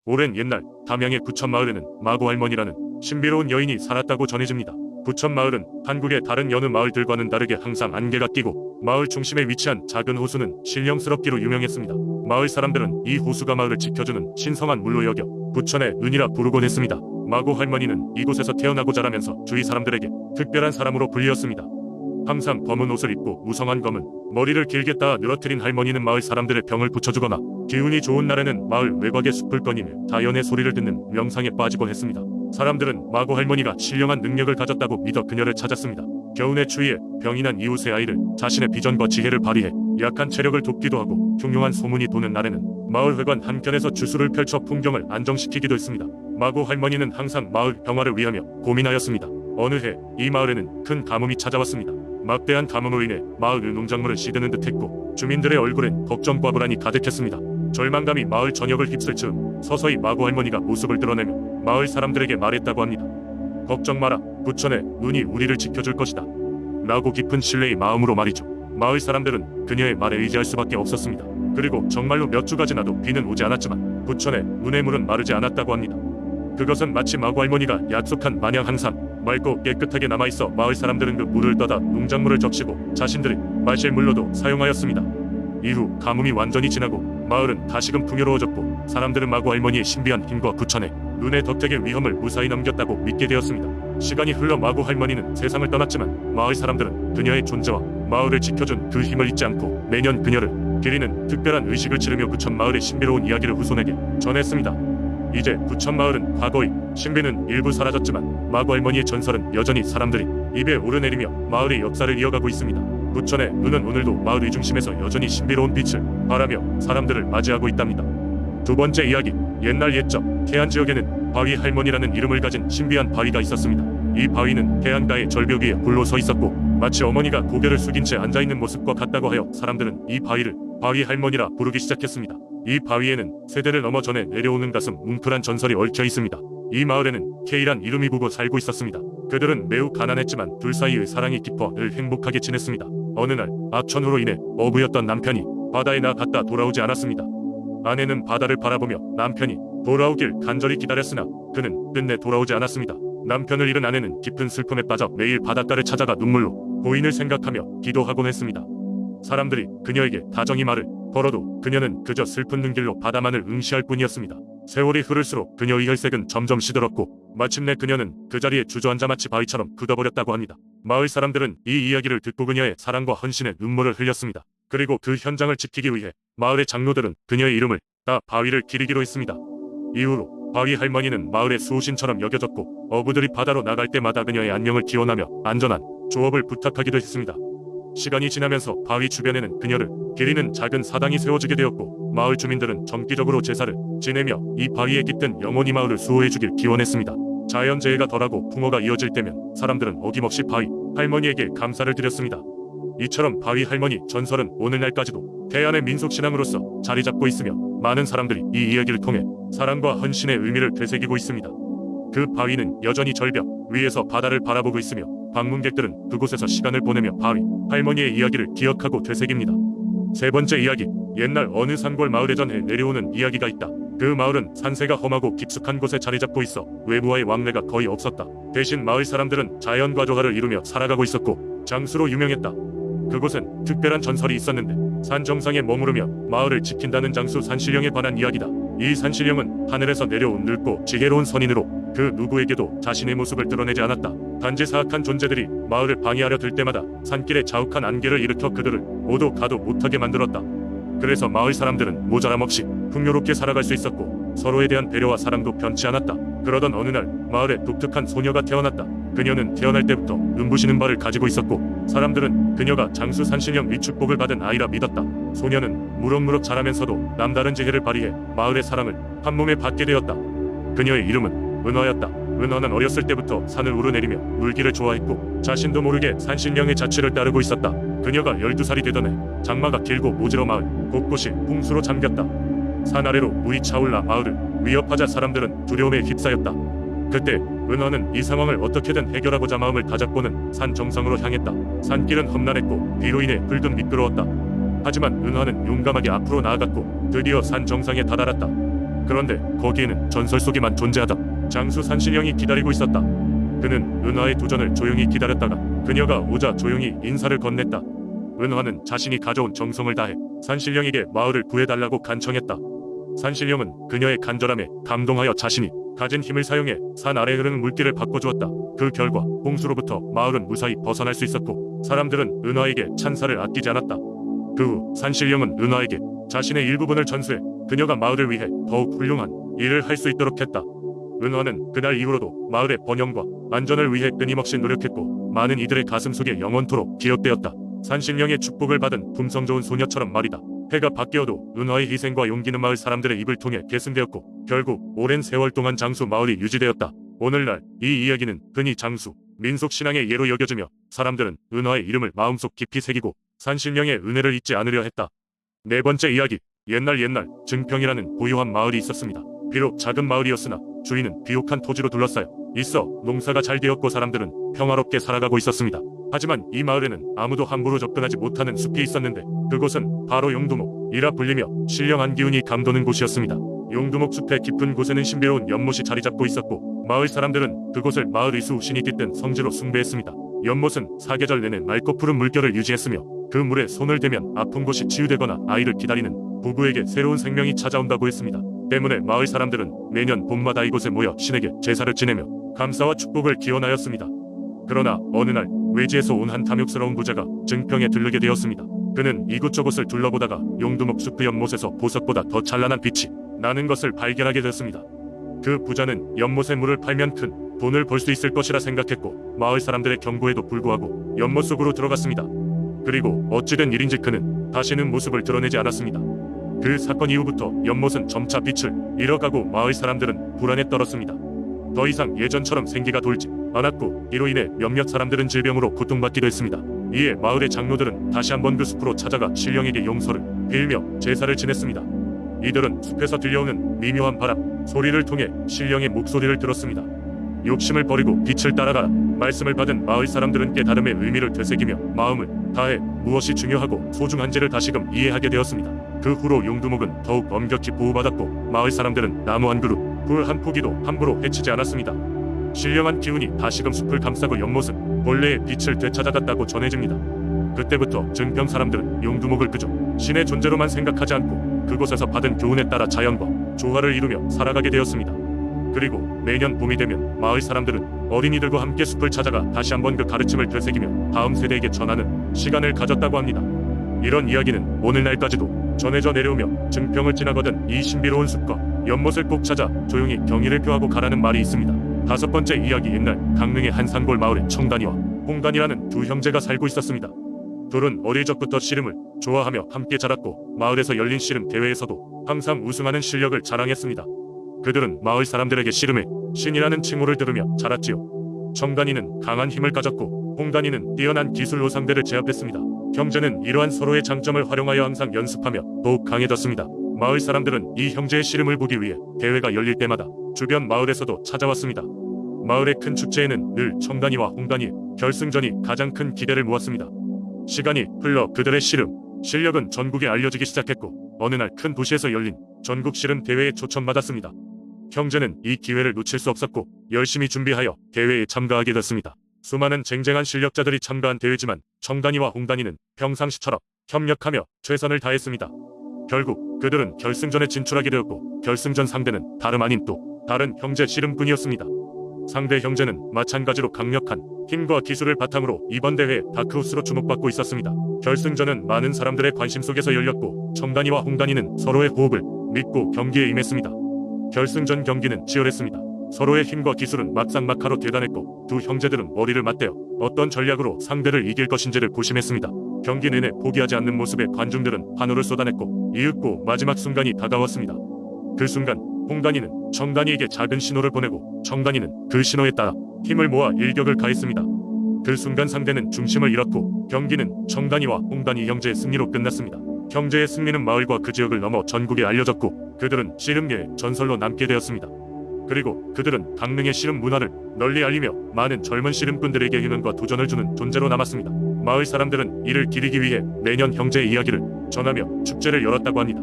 오랜 옛날 담양의 부천마을에는 마고할머니라는 신비로운 여인이 살았다고 전해집니다. 부천마을은 한국의 다른 여느 마을들과는 다르게 항상 안개가 끼고 마을 중심에 위치한 작은 호수는 신령스럽기로 유명했습니다. 마을 사람들은 이 호수가 마을을 지켜주는 신성한 물로 여겨 부천의 은이라 부르곤 했습니다. 마고할머니는 이곳에서 태어나고 자라면서 주위 사람들에게 특별한 사람으로 불리었습니다. 항상 검은 옷을 입고 무성한 검은 머리를 길게 따아 늘어뜨린 할머니는 마을 사람들의 병을 고쳐주거나 기운이 좋은 날에는 마을 외곽의 숲을 거니며 자연의 소리를 듣는 명상에 빠지곤 했습니다. 사람들은 마고 할머니가 신령한 능력을 가졌다고 믿어 그녀를 찾았습니다. 겨우내 추위에 병이 난 이웃의 아이를 자신의 비전과 지혜를 발휘해 약한 체력을 돕기도 하고 흉흉한 소문이 도는 날에는 마을 회관 한켠에서 주술을 펼쳐 풍경을 안정시키기도 했습니다. 마고 할머니는 항상 마을 평화를 위하며 고민하였습니다. 어느 해 이 마을에는 큰 가뭄이 찾아왔습니다. 막대한 가뭄으로 인해 마을의 농작물은 시드는 듯했고 주민들의 얼굴엔 걱정과 불안이 가득했습니다. 절망감이 마을 전역을 휩쓸 즈음 서서히 마고 할머니가 모습을 드러내며 마을 사람들에게 말했다고 합니다. 걱정 마라. 부천의 눈이 우리를 지켜줄 것이다. 라고 깊은 신뢰의 마음으로 말이죠. 마을 사람들은 그녀의 말에 의지할 수밖에 없었습니다. 그리고 정말로 몇 주가 지나도 비는 오지 않았지만 부천의 눈의 물은 마르지 않았다고 합니다. 그것은 마치 마고 할머니가 약속한 마냥 항상 맑고 깨끗하게 남아있어 마을 사람들은 그 물을 떠다 농작물을 적시고 자신들이 마실 물로도 사용하였습니다. 이후 가뭄이 완전히 지나고 마을은 다시금 풍요로워졌고 사람들은 마고 할머니의 신비한 힘과 부천의 눈의 덕택의 위험을 무사히 넘겼다고 믿게 되었습니다. 시간이 흘러 마고 할머니는 세상을 떠났지만 마을 사람들은 그녀의 존재와 마을을 지켜준 그 힘을 잊지 않고 매년 그녀를 기리는 특별한 의식을 치르며 부천마을의 신비로운 이야기를 후손에게 전했습니다. 이제 부천마을은 과거의 신비는 일부 사라졌지만 마고 할머니의 전설은 여전히 사람들이 입에 오르내리며 마을의 역사를 이어가고 있습니다. 부천의 눈은 오늘도 마을 중심에서 여전히 신비로운 빛을 발하며 사람들을 맞이하고 있답니다. 두 번째 이야기. 옛날 옛적 태안 지역에는 바위 할머니라는 이름을 가진 신비한 바위가 있었습니다. 이 바위는 해안가의 절벽 위에 홀로 서 있었고 마치 어머니가 고개를 숙인 채 앉아있는 모습과 같다고 하여 사람들은 이 바위를 바위 할머니라 부르기 시작했습니다. 이 바위에는 세대를 넘어 전해 내려오는 가슴 뭉클한 전설이 얽혀 있습니다. 이 마을에는 K란 이름이 부부 살고 있었습니다. 그들은 매우 가난했지만 둘 사이의 사랑이 깊어 늘 행복하게 지냈습니다. 어느 날 악천후로 인해 어부였던 남편이 바다에 나갔다 돌아오지 않았습니다. 아내는 바다를 바라보며 남편이 돌아오길 간절히 기다렸으나 그는 끝내 돌아오지 않았습니다. 남편을 잃은 아내는 깊은 슬픔에 빠져 매일 바닷가를 찾아가 눈물로 고인을 생각하며 기도하곤 했습니다. 사람들이 그녀에게 다정히 말을 걸어도 그녀는 그저 슬픈 눈길로 바다만을 응시할 뿐이었습니다. 세월이 흐를수록 그녀의 혈색은 점점 시들었고 마침내 그녀는 그 자리에 주저앉아 마치 바위처럼 굳어버렸다고 합니다. 마을 사람들은 이 이야기를 듣고 그녀의 사랑과 헌신에 눈물을 흘렸습니다. 그리고 그 현장을 지키기 위해 마을의 장로들은 그녀의 이름을 따 바위를 기리기로 했습니다. 이후로 바위 할머니는 마을의 수호신처럼 여겨졌고 어부들이 바다로 나갈 때마다 그녀의 안녕을 기원하며 안전한 조업을 부탁하기도 했습니다. 시간이 지나면서 바위 주변에는 그녀를 기리는 작은 사당이 세워지게 되었고 마을 주민들은 정기적으로 제사를 지내며 이 바위에 깃든 영원히 마을을 수호해주길 기원했습니다. 자연재해가 덜하고 풍어가 이어질 때면 사람들은 어김없이 바위 할머니에게 감사를 드렸습니다. 이처럼 바위 할머니 전설은 오늘날까지도 태안의 민속신앙으로서 자리 잡고 있으며 많은 사람들이 이 이야기를 통해 사랑과 헌신의 의미를 되새기고 있습니다. 그 바위는 여전히 절벽 위에서 바다를 바라보고 있으며 방문객들은 그곳에서 시간을 보내며 바위 할머니의 이야기를 기억하고 되새깁니다. 세 번째 이야기. 옛날 어느 산골 마을에 전해 내려오는 이야기가 있다. 그 마을은 산세가 험하고 깊숙한 곳에 자리 잡고 있어 외부와의 왕래가 거의 없었다. 대신 마을 사람들은 자연과 조화를 이루며 살아가고 있었고 장수로 유명했다. 그곳엔 특별한 전설이 있었는데 산 정상에 머무르며 마을을 지킨다는 장수 산신령에 관한 이야기다. 이 산신령은 하늘에서 내려온 늙고 지혜로운 선인으로 그 누구에게도 자신의 모습을 드러내지 않았다. 단지 사악한 존재들이 마을을 방해하려 들 때마다 산길에 자욱한 안개를 일으켜 그들을 모두 가도 못하게 만들었다. 그래서 마을 사람들은 모자람 없이 풍요롭게 살아갈 수 있었고 서로에 대한 배려와 사랑도 변치 않았다. 그러던 어느 날 마을에 독특한 소녀가 태어났다. 그녀는 태어날 때부터 눈부시는 발을 가지고 있었고 사람들은 그녀가 장수 산신령 위축복을 받은 아이라 믿었다. 소녀는 무럭무럭 자라면서도 남다른 지혜를 발휘해 마을의 사랑을 한몸에 받게 되었다. 그녀의 이름은 은화였다. 은화는 어렸을 때부터 산을 오르내리며 물길을 좋아했고 자신도 모르게 산신령의 자취를 따르고 있었다. 그녀가 12살이 되던 해 장마가 길고 모지러 마을 곳곳이 홍수로 잠겼다. 산 아래로 물이 차올라 마을을 위협하자 사람들은 두려움에 휩싸였다. 그때 은화는 이 상황을 어떻게든 해결하고자 마음을 다잡고는 산 정상으로 향했다. 산길은 험난했고 비로 인해 붉은 미끄러웠다. 하지만 은화는 용감하게 앞으로 나아갔고 드디어 산 정상에 다다랐다. 그런데 거기에는 전설 속에만 존재하던 장수 산신령이 기다리고 있었다. 그는 은화의 도전을 조용히 기다렸다가 그녀가 오자 조용히 인사를 건넸다. 은화는 자신이 가져온 정성을 다해 산신령에게 마을을 구해달라고 간청했다. 산신령은 그녀의 간절함에 감동하여 자신이 가진 힘을 사용해 산 아래 흐르는 물길을 바꿔주었다. 그 결과 홍수로부터 마을은 무사히 벗어날 수 있었고 사람들은 은화에게 찬사를 아끼지 않았다. 그 후 산신령은 은화에게 자신의 일부분을 전수해 그녀가 마을을 위해 더욱 훌륭한 일을 할 수 있도록 했다. 은화는 그날 이후로도 마을의 번영과 안전을 위해 끊임없이 노력했고 많은 이들의 가슴 속에 영원토록 기억되었다. 산신령의 축복을 받은 품성 좋은 소녀처럼 말이다. 해가 바뀌어도 은화의 희생과 용기는 마을 사람들의 입을 통해 계승되었고 결국 오랜 세월 동안 장수 마을이 유지되었다. 오늘날 이 이야기는 흔히 장수, 민속신앙의 예로 여겨지며 사람들은 은화의 이름을 마음속 깊이 새기고 산신령의 은혜를 잊지 않으려 했다. 네 번째 이야기. 옛날 증평이라는 고요한 마을이 있었습니다. 비록 작은 마을이었으나 주위는 비옥한 토지로 둘러싸여 있어 농사가 잘 되었고 사람들은 평화롭게 살아가고 있었습니다. 하지만 이 마을에는 아무도 함부로 접근하지 못하는 숲이 있었는데 그곳은 바로 용두목이라 불리며 신령한 기운이 감도는 곳이었습니다. 용두목 숲의 깊은 곳에는 신비로운 연못이 자리 잡고 있었고 마을 사람들은 그곳을 마을 의수 신이 깃든 성지로 숭배했습니다. 연못은 사계절 내내 맑고 푸른 물결을 유지했으며 그 물에 손을 대면 아픈 곳이 치유되거나 아이를 기다리는 부부에게 새로운 생명이 찾아온다고 했습니다. 때문에 마을 사람들은 매년 봄마다 이곳에 모여 신에게 제사를 지내며 감사와 축복을 기원하였습니다. 그러나 어느 날 외지에서 온 한 탐욕스러운 부자가 증평에 들르게 되었습니다. 그는 이곳저곳을 둘러보다가 용두목 숲의 연못에서 보석보다 더 찬란한 빛이 나는 것을 발견하게 됐습니다. 그 부자는 연못의 물을 팔면 큰 돈을 벌 수 있을 것이라 생각했고 마을 사람들의 경고에도 불구하고 연못 속으로 들어갔습니다. 그리고 어찌된 일인지 그는 다시는 모습을 드러내지 않았습니다. 그 사건 이후부터 연못은 점차 빛을 잃어가고 마을 사람들은 불안에 떨었습니다. 더 이상 예전처럼 생기가 돌지 않았고 이로 인해 몇몇 사람들은 질병으로 고통받기도 했습니다. 이에 마을의 장로들은 다시 한번 그 숲으로 찾아가 신령에게 용서를 빌며 제사를 지냈습니다. 이들은 숲에서 들려오는 미묘한 바람 소리를 통해 신령의 목소리를 들었습니다. 욕심을 버리고 빛을 따라가 말씀을 받은 마을 사람들은 깨달음의 의미를 되새기며 마음을 다해 무엇이 중요하고 소중한지를 다시금 이해하게 되었습니다. 그 후로 용두목은 더욱 엄격히 보호받았고 마을 사람들은 나무 한 그루, 불 한 포기도 함부로 해치지 않았습니다. 신령한 기운이 다시금 숲을 감싸고 연못은 본래의 빛을 되찾아갔다고 전해집니다. 그때부터 증평 사람들은 용두목을 그저 신의 존재로만 생각하지 않고 그곳에서 받은 교훈에 따라 자연과 조화를 이루며 살아가게 되었습니다. 그리고 매년 봄이 되면 마을 사람들은 어린이들과 함께 숲을 찾아가 다시 한번 그 가르침을 되새기며 다음 세대에게 전하는 시간을 가졌다고 합니다. 이런 이야기는 오늘날까지도 전해져 내려오며 증평을 지나거든 이 신비로운 숲과 연못을 꼭 찾아 조용히 경의를 표하고 가라는 말이 있습니다. 다섯 번째 이야기. 옛날 강릉의 한 산골 마을에 청단이와 홍단이라는 두 형제가 살고 있었습니다. 둘은 어릴 적부터 씨름을 좋아하며 함께 자랐고 마을에서 열린 씨름 대회에서도 항상 우승하는 실력을 자랑했습니다. 그들은 마을 사람들에게 씨름의 신이라는 칭호를 들으며 자랐지요. 청단이는 강한 힘을 가졌고 홍단이는 뛰어난 기술로 상대를 제압했습니다. 형제는 이러한 서로의 장점을 활용하여 항상 연습하며 더욱 강해졌습니다. 마을 사람들은 이 형제의 씨름을 보기 위해 대회가 열릴 때마다 주변 마을에서도 찾아왔습니다. 마을의 큰 축제에는 늘 청단이와 홍단이의 결승전이 가장 큰 기대를 모았습니다. 시간이 흘러 그들의 씨름 실력은 전국에 알려지기 시작했고 어느 날 큰 도시에서 열린 전국 씨름 대회에 초청받았습니다. 형제는 이 기회를 놓칠 수 없었고 열심히 준비하여 대회에 참가하게 됐습니다. 수많은 쟁쟁한 실력자들이 참가한 대회지만 청단이와 홍단이는 평상시처럼 협력하며 최선을 다했습니다. 결국 그들은 결승전에 진출하게 되었고 결승전 상대는 다름 아닌 또 다른 형제 씨름꾼이었습니다. 상대 형제는 마찬가지로 강력한 힘과 기술을 바탕으로 이번 대회에 다크호스로 주목받고 있었습니다. 결승전은 많은 사람들의 관심 속에서 열렸고 청단이와 홍단이는 서로의 호흡을 믿고 경기에 임했습니다. 결승전 경기는 치열했습니다. 서로의 힘과 기술은 막상막하로 대단했고 두 형제들은 머리를 맞대어 어떤 전략으로 상대를 이길 것인지를 고심했습니다. 경기 내내 포기하지 않는 모습에 관중들은 환호를 쏟아냈고 이윽고 마지막 순간이 다가왔습니다. 그 순간 홍단이는 청단이에게 작은 신호를 보내고 청단이는 그 신호에 따라 힘을 모아 일격을 가했습니다. 그 순간 상대는 중심을 잃었고 경기는 청단이와 홍단이 형제의 승리로 끝났습니다. 형제의 승리는 마을과 그 지역을 넘어 전국에 알려졌고 그들은 씨름계의 전설로 남게 되었습니다. 그리고 그들은 강릉의 씨름 문화를 널리 알리며 많은 젊은 씨름꾼들에게 희망과 도전을 주는 존재로 남았습니다. 마을 사람들은 이를 기리기 위해 매년 형제의 이야기를 전하며 축제를 열었다고 합니다.